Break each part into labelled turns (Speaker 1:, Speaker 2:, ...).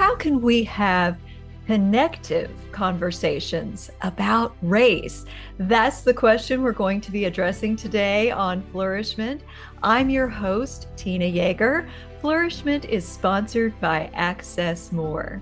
Speaker 1: how can we have connective conversations about race? That's the question we're going to be addressing today on Flourishment. I'm your host, Tina Yeager. Flourishment is sponsored by Access More.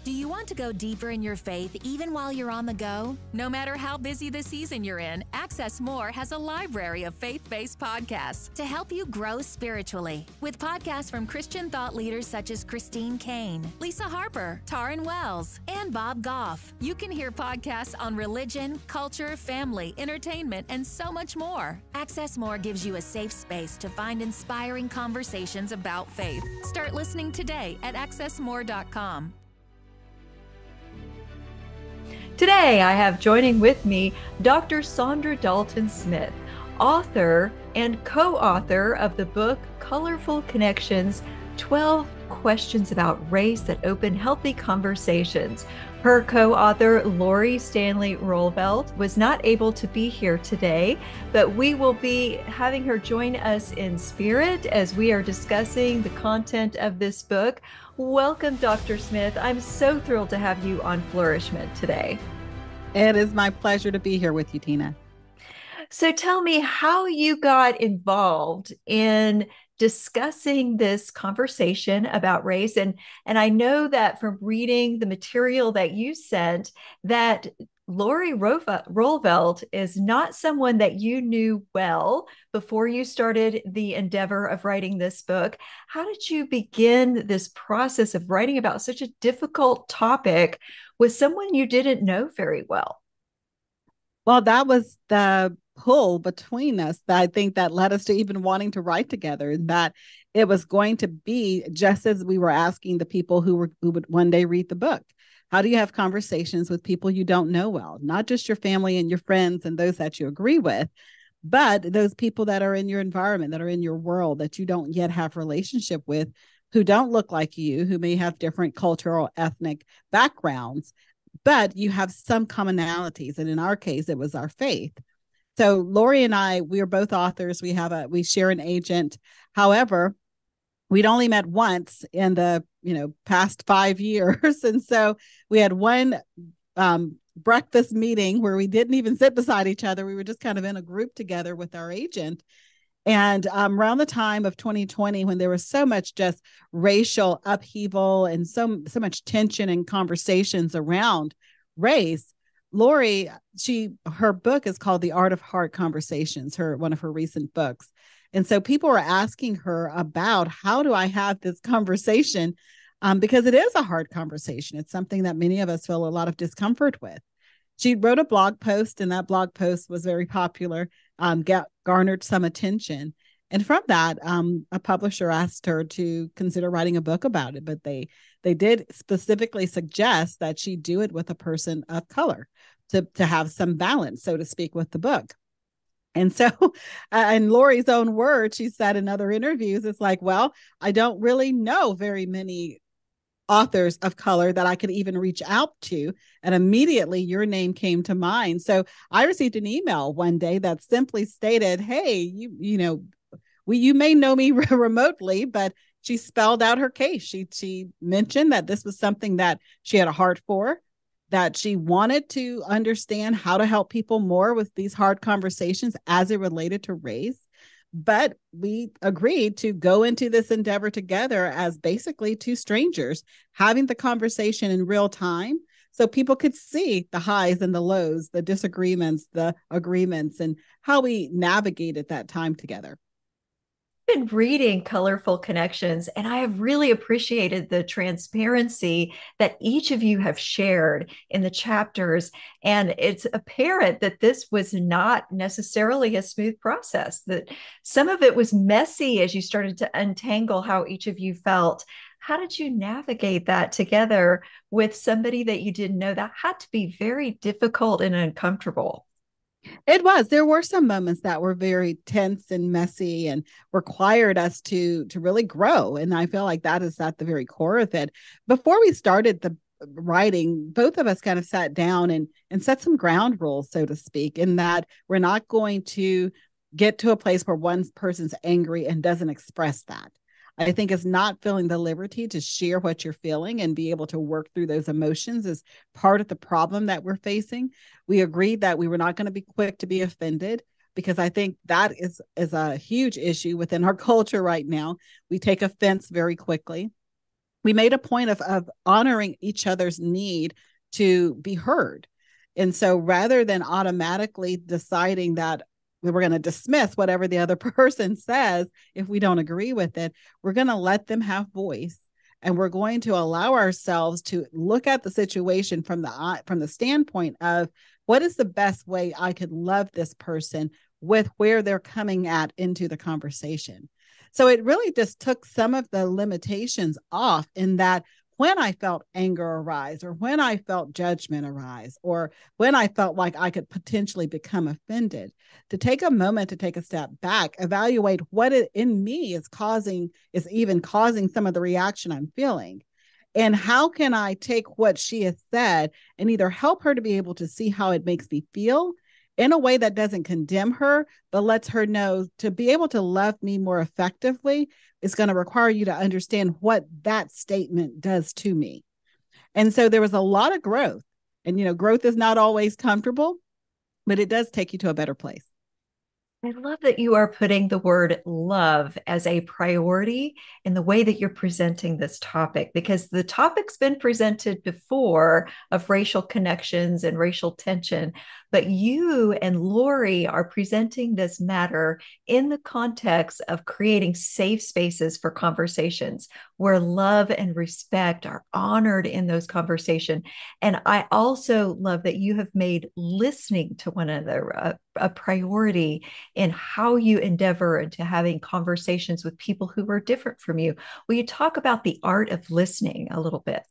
Speaker 2: Do you want to go deeper in your faith even while you're on the go? No matter how busy the season you're in, Access More has a library of faith-based podcasts to help you grow spiritually. With podcasts from Christian thought leaders such as Christine Caine, Lisa Harper, Taryn Wells, and Bob Goff. You can hear podcasts on religion, culture, family, entertainment, and so much more. Access More gives you a safe space to find inspiring conversations about faith. Start listening today at accessmore.com.
Speaker 1: Today, I have joining with me Dr. Saundra Dalton-Smith, author and co-author of the book Colorful Connections, 12 Questions About Race That Open Healthy Conversations. Her co-author, Lori Roleveld, was not able to be here today, but we will be having her join us in spirit as we are discussing the content of this book. Welcome, Dr. Smith. I'm so thrilled to have you on Flourishment today.
Speaker 3: It is my pleasure to be here with you, Tina.
Speaker 1: So tell me how you got involved in discussing this conversation about race. And I know that from reading the material that you sent that Lori Roleveld is not someone that you knew well before you started the endeavor of writing this book. How did you begin this process of writing about such a difficult topic with someone you didn't know very well?
Speaker 3: Well, that was the pull between us that I think that led us to even wanting to write together, that it was going to be just as we were asking the people who would one day read the book. How do you have conversations with people you don't know well? Not just your family and your friends and those that you agree with, but those people that are in your environment, that are in your world, that you don't yet have relationship with, who don't look like you, who may have different cultural, ethnic backgrounds, but you have some commonalities. And in our case, it was our faith. So Lori and I, we are both authors. We share an agent. However, we'd only met once in the past 5 years. And so we had one breakfast meeting where we didn't even sit beside each other. We were just kind of in a group together with our agent. And around the time of 2020, when there was so much just racial upheaval and so much tension and conversations around race, Lori, her book is called The Art of Hard Conversations, one of her recent books. And so people were asking her about, how do I have this conversation? Because it is a hard conversation. It's something that many of us feel a lot of discomfort with. She wrote a blog post, and that blog post was very popular, garnered some attention. And from that, a publisher asked her to consider writing a book about it. But they did specifically suggest that she do it with a person of color to have some balance, so to speak, with the book. And so, in Lori's own words, she said in other interviews, it's like, well, I don't really know very many authors of color that I could even reach out to. And immediately your name came to mind. So I received an email one day that simply stated, hey, you may know me remotely, but she spelled out her case. She mentioned that this was something that she had a heart for, that she wanted to understand how to help people more with these hard conversations as it related to race. But we agreed to go into this endeavor together as basically two strangers having the conversation in real time, so people could see the highs and the lows, the disagreements, the agreements, and how we navigated that time together.
Speaker 1: Been reading Colorful Connections, and I have really appreciated the transparency that each of you have shared in the chapters. And it's apparent that this was not necessarily a smooth process, that some of it was messy as you started to untangle how each of you felt. How did you navigate that together with somebody that you didn't know? That had to be very difficult and uncomfortable.
Speaker 3: It was. There were some moments that were very tense and messy and required us to really grow. And I feel like that is at the very core of it. Before we started the writing, both of us kind of sat down and set some ground rules, so to speak, in that we're not going to get to a place where one person's angry and doesn't express that. I think it's not feeling the liberty to share what you're feeling and be able to work through those emotions is part of the problem that we're facing. We agreed that we were not going to be quick to be offended, because I think that is a huge issue within our culture right now. We take offense very quickly. We made a point of honoring each other's need to be heard. And so rather than automatically deciding that we were going to dismiss whatever the other person says if we don't agree with it, we're going to let them have voice. And we're going to allow ourselves to look at the situation from the standpoint of what is the best way I could love this person with where they're coming at into the conversation. So it really just took some of the limitations off, in that when I felt anger arise, or when I felt judgment arise, or when I felt like I could potentially become offended, to take a moment to take a step back, evaluate what it in me is even causing some of the reaction I'm feeling. And how can I take what she has said and either help her to be able to see how it makes me feel in a way that doesn't condemn her, but lets her know to be able to love me more effectively is going to require you to understand what that statement does to me. And so there was a lot of growth. And, growth is not always comfortable, but it does take you to a better place.
Speaker 1: I love that you are putting the word love as a priority in the way that you're presenting this topic, because the topic's been presented before of racial connections and racial tension, but you and Lori are presenting this matter in the context of creating safe spaces for conversations where love and respect are honored in those conversations. And I also love that you have made listening to one another a priority in how you endeavor into having conversations with people who are different from you. Will you talk about the art of listening a little bit?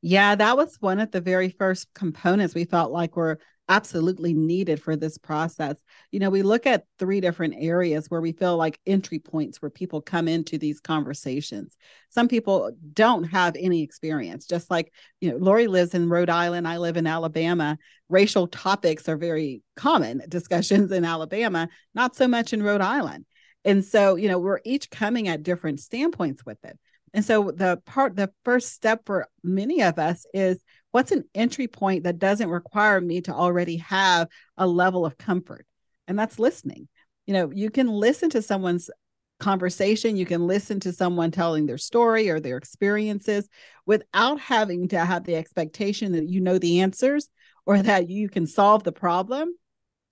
Speaker 3: Yeah, that was one of the very first components we felt like were absolutely needed for this process. We look at 3 different areas where we feel like entry points where people come into these conversations. Some people don't have any experience, just like, Lori lives in Rhode Island, I live in Alabama. Racial topics are very common discussions in Alabama, not so much in Rhode Island. And so, we're each coming at different standpoints with it. And so the first step for many of us is, what's an entry point that doesn't require me to already have a level of comfort? And that's listening. You can listen to someone's conversation. You can listen to someone telling their story or their experiences without having to have the expectation that you know the answers or that you can solve the problem.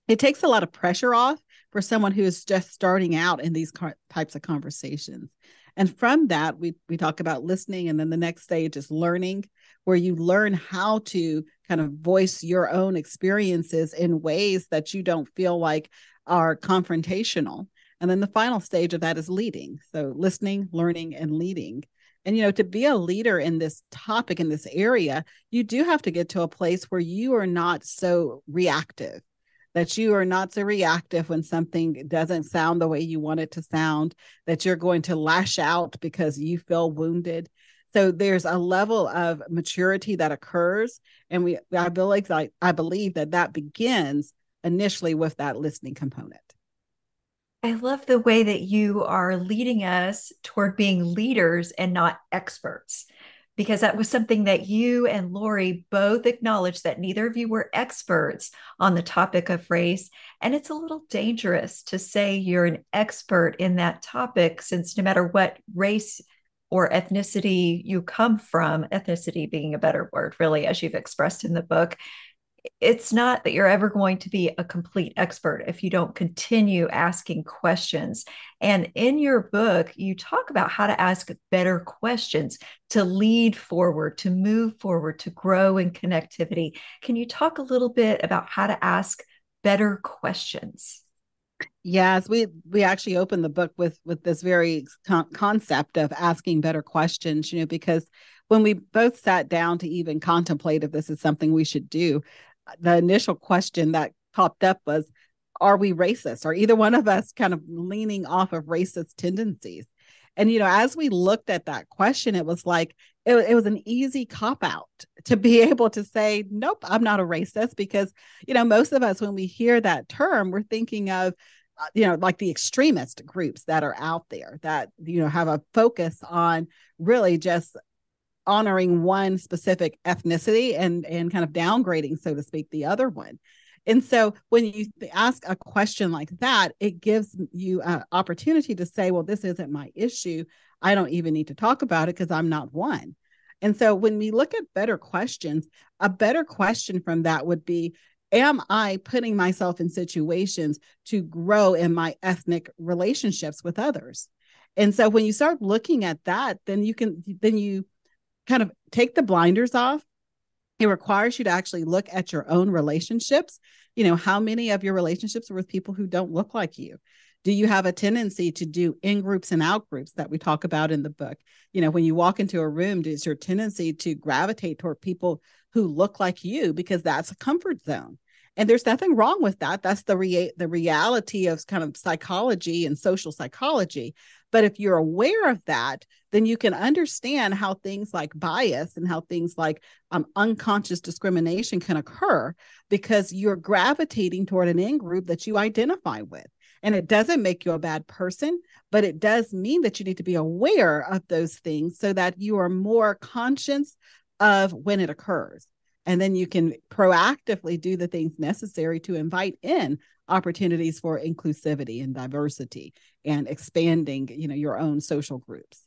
Speaker 3: It takes a lot of pressure off for someone who is just starting out in these types of conversations. And from that, we talk about listening. And then the next stage is learning, where you learn how to kind of voice your own experiences in ways that you don't feel like are confrontational. And then the final stage of that is leading. So listening, learning, and leading. And, to be a leader in this topic, in this area, you do have to get to a place where you are not so reactive. That you are not so reactive when something doesn't sound the way you want it to sound, that you're going to lash out because you feel wounded. So there's a level of maturity that occurs. And I believe that begins initially with that listening component.
Speaker 1: I love the way that you are leading us toward being leaders and not experts, because that was something that you and Lori both acknowledged, that neither of you were experts on the topic of race. And it's a little dangerous to say you're an expert in that topic, since no matter what race or ethnicity you come from, ethnicity being a better word, really, as you've expressed in the book, it's not that you're ever going to be a complete expert if you don't continue asking questions. And in your book, you talk about how to ask better questions to lead forward, to move forward, to grow in connectivity. Can you talk a little bit about how to ask better questions?
Speaker 3: Yes, we actually opened the book with this very concept of asking better questions, because when we both sat down to even contemplate if this is something we should do, the initial question that popped up was, are we racist? Are either one of us kind of leaning off of racist tendencies? And, as we looked at that question, it was like, it was an easy cop out to be able to say, nope, I'm not a racist, because, most of us, when we hear that term, we're thinking of like the extremist groups that are out there that, have a focus on really just honoring one specific ethnicity and kind of downgrading, so to speak, the other one. And so when you ask a question like that, it gives you an opportunity to say, well, this isn't my issue. I don't even need to talk about it because I'm not one. And so when we look at better questions, a better question from that would be, am I putting myself in situations to grow in my ethnic relationships with others? And so when you start looking at that, then you kind of take the blinders off. It requires you to actually look at your own relationships. How many of your relationships are with people who don't look like you? Do you have a tendency to do in groups and out groups that we talk about in the book? When you walk into a room, is your tendency to gravitate toward people who look like you because that's a comfort zone? And there's nothing wrong with that. That's the reality of kind of psychology and social psychology. But if you're aware of that, then you can understand how things like bias and how things like unconscious discrimination can occur because you're gravitating toward an in-group that you identify with. And it doesn't make you a bad person, but it does mean that you need to be aware of those things so that you are more conscious of when it occurs. And then you can proactively do the things necessary to invite in opportunities for inclusivity and diversity and expanding, your own social groups.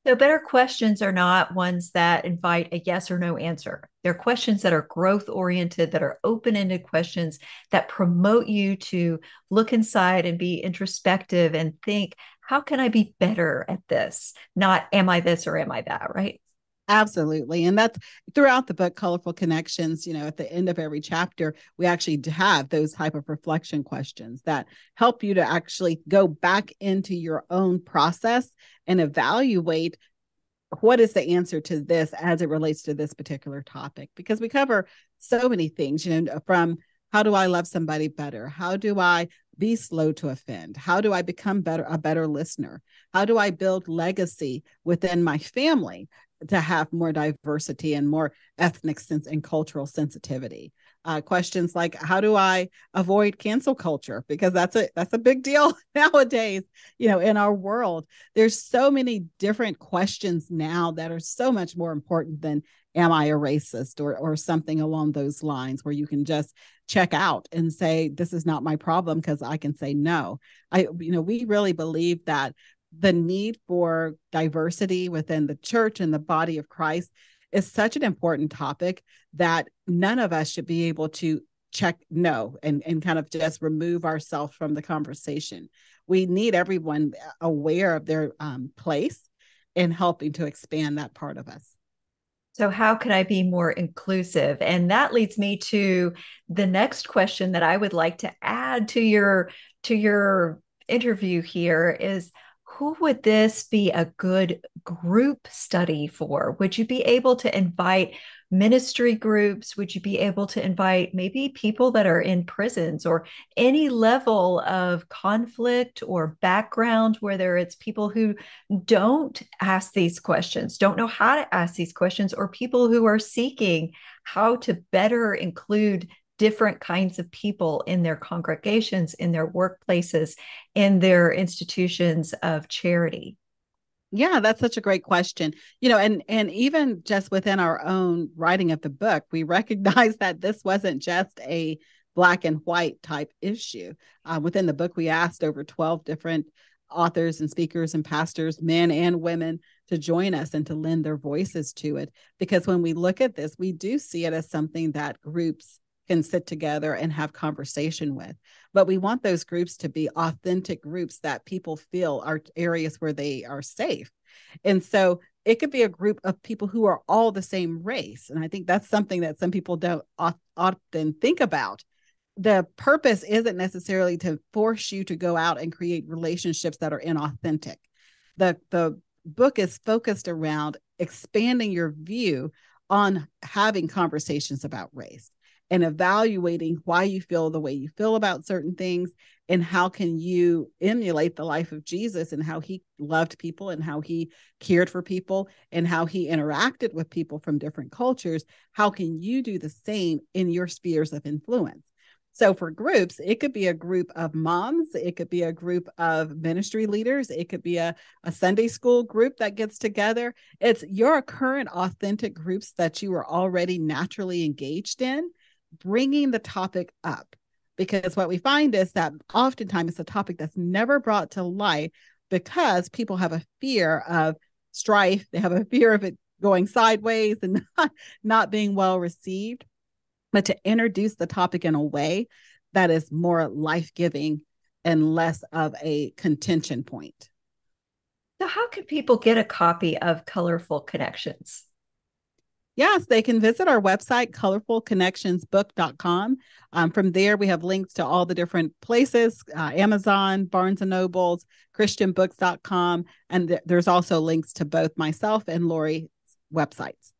Speaker 1: So better questions are not ones that invite a yes or no answer. They're questions that are growth oriented, that are open-ended questions that promote you to look inside and be introspective and think, how can I be better at this? Not, am I this or am I that, right?
Speaker 3: Absolutely. And that's throughout the book, Colorful Connections, at the end of every chapter, we actually have those type of reflection questions that help you to actually go back into your own process and evaluate what is the answer to this as it relates to this particular topic, because we cover so many things, from how do I love somebody better? How do I be slow to offend? How do I become a better listener? How do I build legacy within my family to have more diversity and more ethnic sense and cultural sensitivity? Questions like, how do I avoid cancel culture? Because that's a big deal nowadays, in our world. There's so many different questions now that are so much more important than, am I a racist or something along those lines, where you can just check out and say, this is not my problem, because I can say no. We really believe that the need for diversity within the church and the body of Christ is such an important topic that none of us should be able to check no and kind of just remove ourselves from the conversation. We need everyone aware of their place in helping to expand that part of us.
Speaker 1: So how can I be more inclusive? And that leads me to the next question that I would like to add to your interview here is, who would this be a good group study for? Would you be able to invite ministry groups? Would you be able to invite maybe people that are in prisons or any level of conflict or background, whether it's people who don't ask these questions, don't know how to ask these questions, or people who are seeking how to better include different kinds of people in their congregations, in their workplaces, in their institutions of charity?
Speaker 3: Yeah, that's such a great question. And even just within our own writing of the book, we recognize that this wasn't just a black and white type issue. Within the book, we asked over 12 different authors and speakers and pastors, men and women, to join us and to lend their voices to it. Because when we look at this, we do see it as something that groups can sit together and have conversation with. But we want those groups to be authentic groups that people feel are areas where they are safe. And so it could be a group of people who are all the same race. And I think that's something that some people don't often think about. The purpose isn't necessarily to force you to go out and create relationships that are inauthentic. The book is focused around expanding your view on having conversations about race and evaluating why you feel the way you feel about certain things, and how can you emulate the life of Jesus and how he loved people and how he cared for people and how he interacted with people from different cultures. How can you do the same in your spheres of influence? So for groups, it could be a group of moms, it could be a group of ministry leaders, it could be a Sunday school group that gets together. It's your current authentic groups that you are already naturally engaged in, bringing the topic up. Because what we find is that oftentimes it's a topic that's never brought to light because people have a fear of strife. They have a fear of it going sideways and not being well received. But to introduce the topic in a way that is more life-giving and less of a contention point.
Speaker 1: So how can people get a copy of Colorful Connections?
Speaker 3: Yes, they can visit our website, colorfulconnectionsbook.com. From there, we have links to all the different places, Amazon, Barnes & Nobles, christianbooks.com, and there's also links to both myself and Lori's websites.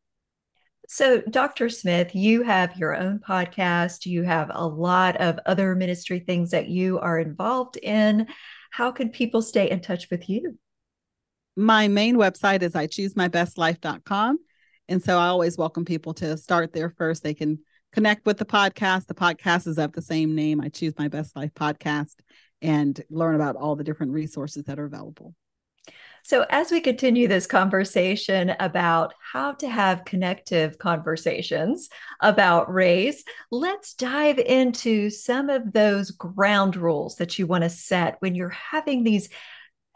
Speaker 1: So, Dr. Smith, you have your own podcast. You have a lot of other ministry things that you are involved in. How can people stay in touch with you?
Speaker 3: My main website is ichoosemybestlife.com. And so I always welcome people to start there first. They can connect with the podcast. The podcast is of the same name, I Choose My Best Life podcast, and learn about all the different resources that are available.
Speaker 1: So as we continue this conversation about how to have connective conversations about race, let's dive into some of those ground rules that you want to set when you're having these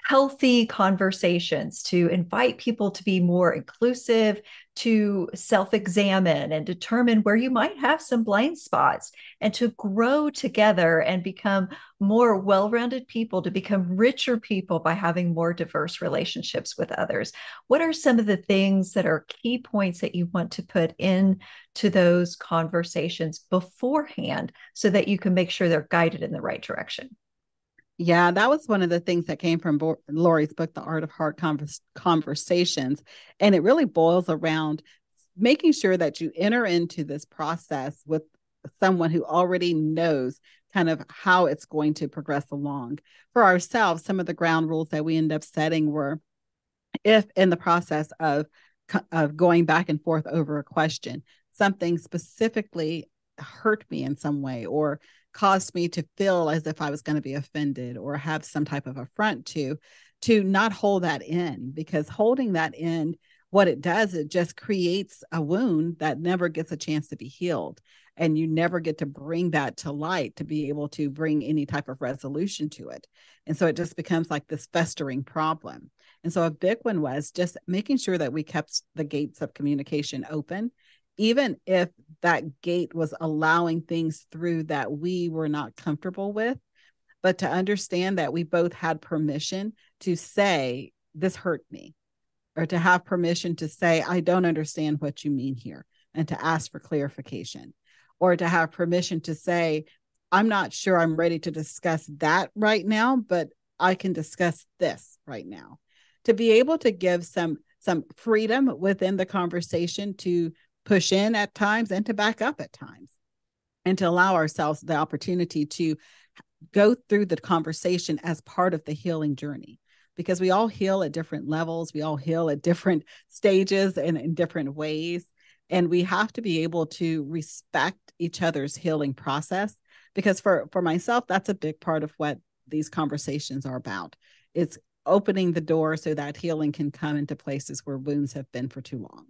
Speaker 1: healthy conversations to invite people to be more inclusive, to self-examine and determine where you might have some blind spots, and to grow together and become more well-rounded people, to become richer people by having more diverse relationships with others. What are some of the things that are key points that you want to put into those conversations beforehand so that you can make sure they're guided in the right direction?
Speaker 3: Yeah, that was one of the things that came from Lori's book, The Art of Hard Conversations. And it really boils around making sure that you enter into this process with someone who already knows kind of how it's going to progress along. For ourselves, some of the ground rules that we end up setting were, if in the process of going back and forth over a question, something specifically hurt me in some way or caused me to feel as if I was going to be offended or have some type of affront to not hold that in, because holding that in, what it does, it just creates a wound that never gets a chance to be healed. And you never get to bring that to light to be able to bring any type of resolution to it. And so it just becomes like this festering problem. And so a big one was just making sure that we kept the gates of communication open, even if that gate was allowing things through that we were not comfortable with, but to understand that we both had permission to say, this hurt me, or to have permission to say, I don't understand what you mean here, and to ask for clarification, or to have permission to say, I'm not sure I'm ready to discuss that right now, but I can discuss this right now. To be able to give some freedom within the conversation to push in at times and to back up at times, and to allow ourselves the opportunity to go through the conversation as part of the healing journey, because we all heal at different levels. We all heal at different stages and in different ways. And we have to be able to respect each other's healing process, because for myself, that's a big part of what these conversations are about. It's opening the door so that healing can come into places where wounds have been for too long.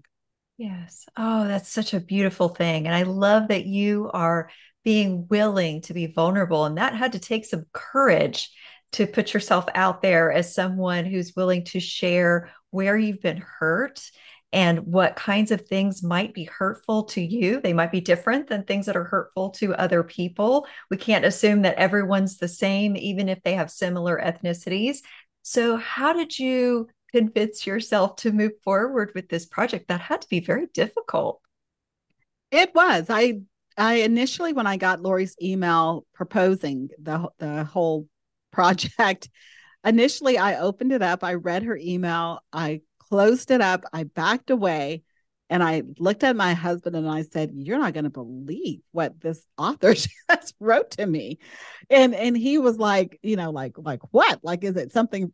Speaker 1: Yes. Oh, that's such a beautiful thing. And I love that you are being willing to be vulnerable. And that had to take some courage to put yourself out there as someone who's willing to share where you've been hurt and what kinds of things might be hurtful to you. They might be different than things that are hurtful to other people. We can't assume that everyone's the same, even if they have similar ethnicities. So how did you convince yourself to move forward with this project? That had to be very difficult.
Speaker 3: It was. I initially, when I got Lori's email proposing the whole project, initially I opened it up, I read her email, I closed it up, I backed away, and I looked at my husband and I said, you're not going to believe what this author just wrote to me. And he was like, like what? Like, is it something,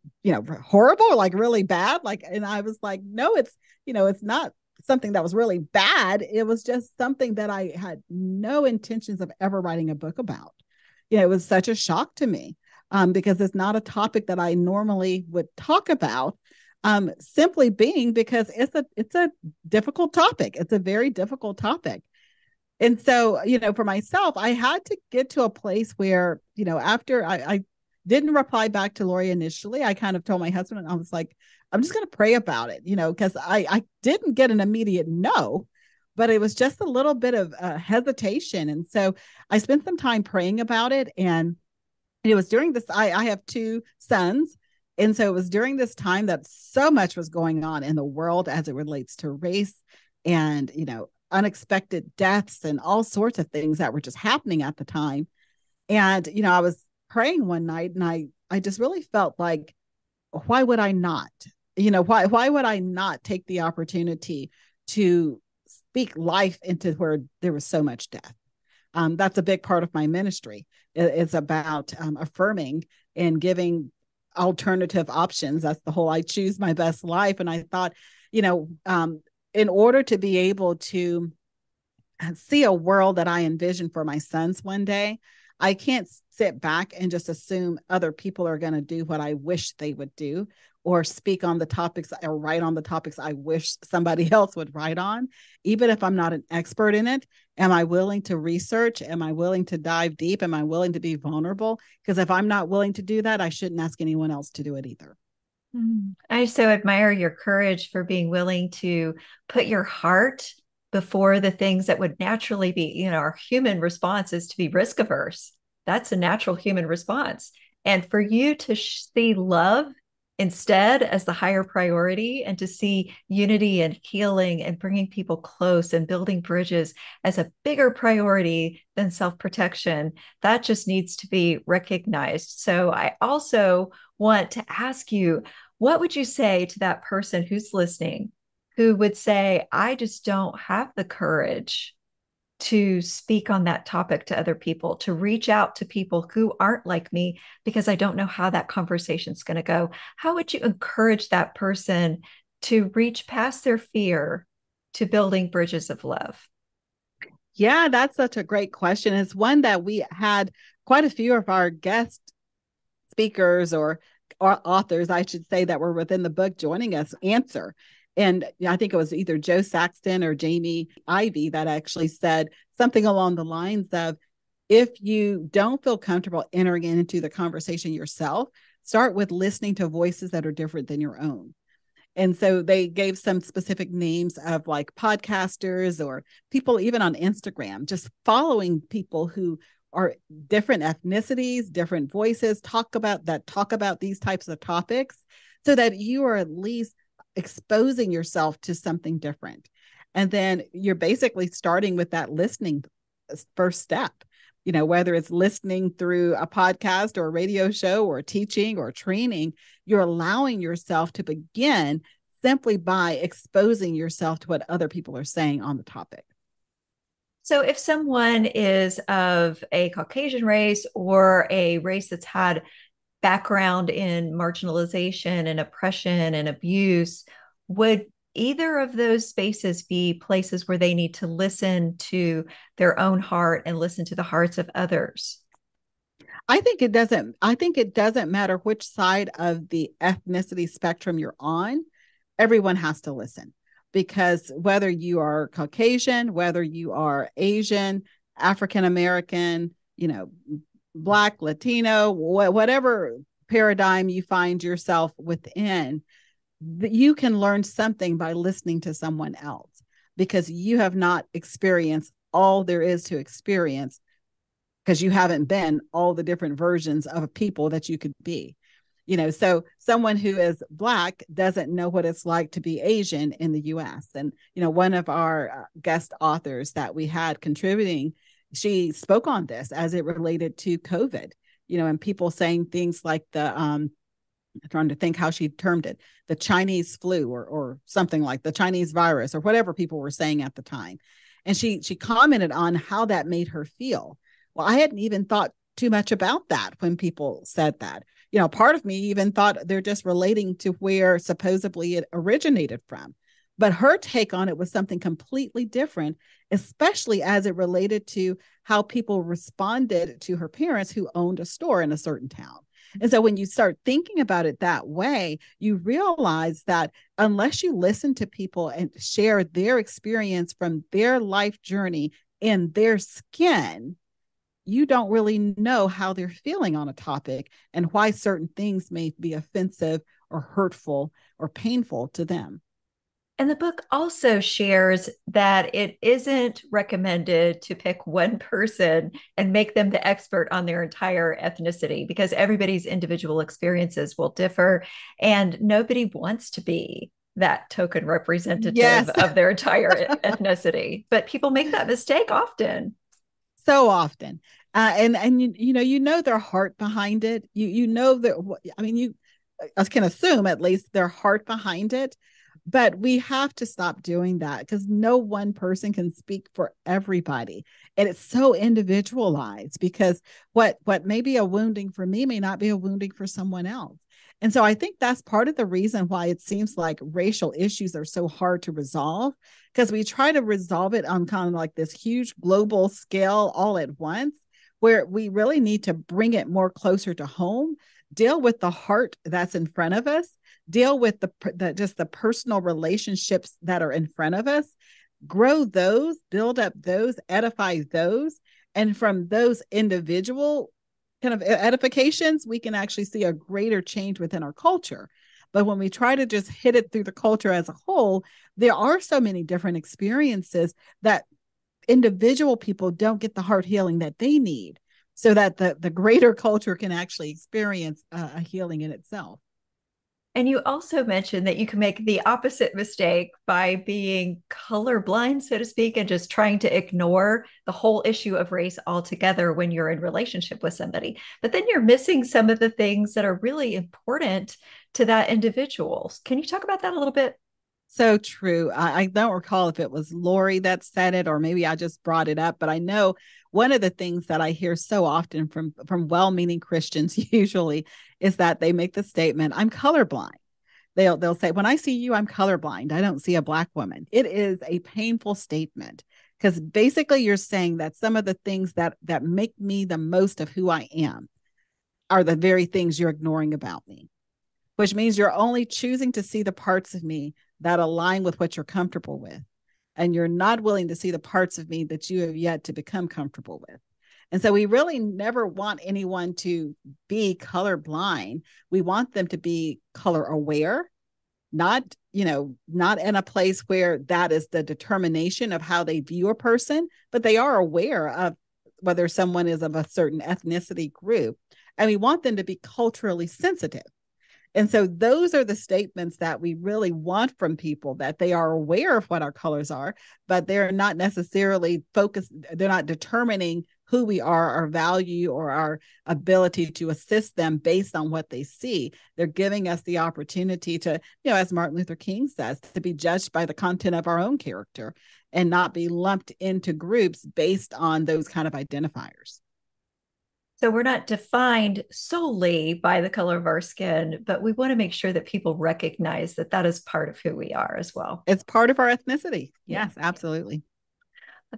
Speaker 3: horrible, like really bad? Like, and I was like, no, it's not something that was really bad. It was just something that I had no intentions of ever writing a book about. It was such a shock to me, because it's not a topic that I normally would talk about, simply being because it's a difficult topic. It's a very difficult topic. And so, for myself, I had to get to a place where, after I didn't reply back to Lori initially, I kind of told my husband, and I was like, I'm just going to pray about it, because I didn't get an immediate no, but it was just a little bit of hesitation. And so I spent some time praying about it. And it was during this, I have two sons. And so it was during this time that so much was going on in the world as it relates to race and, unexpected deaths and all sorts of things that were just happening at the time. And, I was praying one night, and I just really felt like, why would I not? Why would I not take the opportunity to speak life into where there was so much death? That's a big part of my ministry. It's about affirming and giving alternative options. That's the whole I choose my best life. And I thought, in order to be able to see a world that I envision for my sons one day, I can't sit back and just assume other people are going to do what I wish they would do, or speak on the topics or write on the topics I wish somebody else would write on. Even if I'm not an expert in it, am I willing to research? Am I willing to dive deep? Am I willing to be vulnerable? Because if I'm not willing to do that, I shouldn't ask anyone else to do it either.
Speaker 1: I so admire your courage for being willing to put your heart before the things that would naturally be, our human response is to be risk averse. That's a natural human response. And for you to see love instead as the higher priority, and to see unity and healing and bringing people close and building bridges as a bigger priority than self-protection, that just needs to be recognized. So I also want to ask you, what would you say to that person who's listening, who would say, I just don't have the courage to speak on that topic to other people, to reach out to people who aren't like me, because I don't know how that conversation's going to go? How would you encourage that person to reach past their fear to building bridges of love?
Speaker 3: Yeah, that's such a great question. It's one that we had quite a few of our guest speakers or authors, I should say, that were within the book joining us answer. And I think it was either Joe Saxton or Jamie Ivey that actually said something along the lines of, if you don't feel comfortable entering into the conversation yourself, start with listening to voices that are different than your own. And so they gave some specific names of like podcasters or people even on Instagram, just following people who are different ethnicities, different voices, talk about these types of topics, so that you are at least exposing yourself to something different. And then you're basically starting with that listening first step, whether it's listening through a podcast or a radio show or teaching or training, you're allowing yourself to begin simply by exposing yourself to what other people are saying on the topic.
Speaker 1: So if someone is of a Caucasian race or a race that's had background in marginalization and oppression and abuse, would either of those spaces be places where they need to listen to their own heart and listen to the hearts of others?
Speaker 3: I think it doesn't matter which side of the ethnicity spectrum you're on. Everyone has to listen, because whether you are Caucasian, whether you are Asian, African American, Black, Latino, whatever paradigm you find yourself within, you can learn something by listening to someone else, because you have not experienced all there is to experience, because you haven't been all the different versions of people that you could be. So someone who is Black doesn't know what it's like to be Asian in the US. And, one of our guest authors that we had contributing, she spoke on this as it related to COVID, and people saying things like I'm trying to think how she termed it, the Chinese flu or something like the Chinese virus or whatever people were saying at the time. And she commented on how that made her feel. Well, I hadn't even thought too much about that when people said that. Part of me even thought they're just relating to where supposedly it originated from. But her take on it was something completely different, especially as it related to how people responded to her parents who owned a store in a certain town. And so when you start thinking about it that way, you realize that unless you listen to people and share their experience from their life journey in their skin, you don't really know how they're feeling on a topic and why certain things may be offensive or hurtful or painful to them.
Speaker 1: And the book also shares that it isn't recommended to pick one person and make them the expert on their entire ethnicity, because everybody's individual experiences will differ and nobody wants to be that token representative
Speaker 3: Yes.
Speaker 1: of their entire ethnicity. But people make that mistake often.
Speaker 3: So often. And you know their heart behind it. You know that, I mean, you can assume at least their heart behind it. But we have to stop doing that because no one person can speak for everybody. And it's so individualized because what may be a wounding for me may not be a wounding for someone else. And so I think that's part of the reason why it seems like racial issues are so hard to resolve, because we try to resolve it on kind of like this huge global scale all at once, where we really need to bring it more closer to home, deal with the heart that's in front of us, deal with the personal relationships that are in front of us, grow those, build up those, edify those. And from those individual kind of edifications, we can actually see a greater change within our culture. But when we try to just hit it through the culture as a whole, there are so many different experiences that individual people don't get the heart healing that they need so that the greater culture can actually experience a healing in itself.
Speaker 1: And you also mentioned that you can make the opposite mistake by being colorblind, so to speak, and just trying to ignore the whole issue of race altogether when you're in relationship with somebody. But then you're missing some of the things that are really important to that individual. Can you talk about that a little bit?
Speaker 3: So true. I don't recall if it was Lori that said it or maybe I just brought it up, but I know one of the things that I hear so often from well-meaning Christians usually is that they make the statement, I'm colorblind. They'll say, when I see you, I'm colorblind. I don't see a Black woman. It is a painful statement because basically you're saying that some of the things that make me the most of who I am are the very things you're ignoring about me, which means you're only choosing to see the parts of me that align with what you're comfortable with. And you're not willing to see the parts of me that you have yet to become comfortable with. And so we really never want anyone to be colorblind. We want them to be color aware, not in a place where that is the determination of how they view a person, but they are aware of whether someone is of a certain ethnicity group. And we want them to be culturally sensitive. And so those are the statements that we really want from people, that they are aware of what our colors are, but they're not necessarily focused. They're not determining who we are, our value, or our ability to assist them based on what they see. They're giving us the opportunity to, as Martin Luther King says, to be judged by the content of our own character and not be lumped into groups based on those kind of identifiers.
Speaker 1: So we're not defined solely by the color of our skin, but we want to make sure that people recognize that that is part of who we are as well.
Speaker 3: It's part of our ethnicity. Yes, absolutely.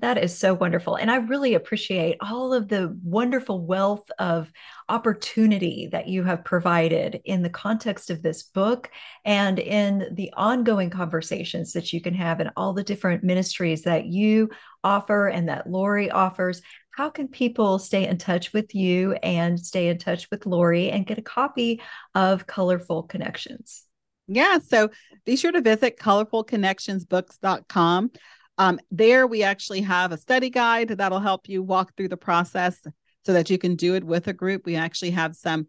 Speaker 1: That is so wonderful. And I really appreciate all of the wonderful wealth of opportunity that you have provided in the context of this book and in the ongoing conversations that you can have in all the different ministries that you offer and that Lori offers. How can people stay in touch with you and stay in touch with Lori and get a copy of Colorful Connections?
Speaker 3: Yeah, so be sure to visit colorfulconnectionsbooks.com. There we actually have a study guide that'll help you walk through the process so that you can do it with a group. We actually have some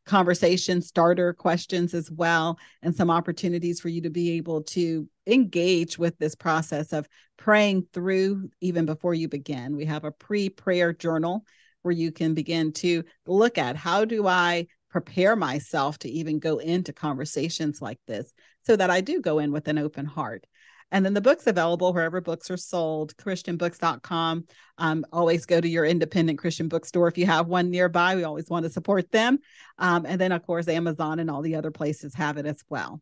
Speaker 3: conversation starter questions as well, and some opportunities for you to be able to engage with this process of praying through even before you begin. We have a pre-prayer journal where you can begin to look at, how do I prepare myself to even go into conversations like this so that I do go in with an open heart. And then the book's available wherever books are sold, christianbooks.com. Always go to your independent Christian bookstore if you have one nearby. We always want to support them. And then, of course, Amazon and all the other places have it as well.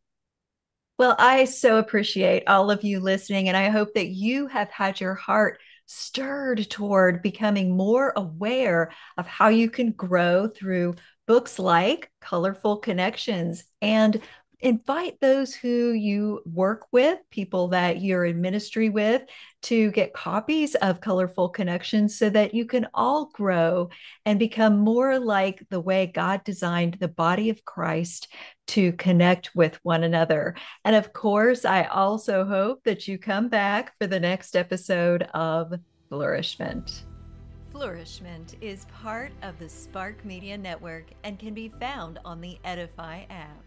Speaker 1: Well, I so appreciate all of you listening, and I hope that you have had your heart stirred toward becoming more aware of how you can grow through books like Colorful Connections, and invite those who you work with, people that you're in ministry with, to get copies of Colorful Connections so that you can all grow and become more like the way God designed the body of Christ to connect with one another. And of course, I also hope that you come back for the next episode of Flourishment. Flourishment is part of the Spark Media Network and can be found on the Edify app.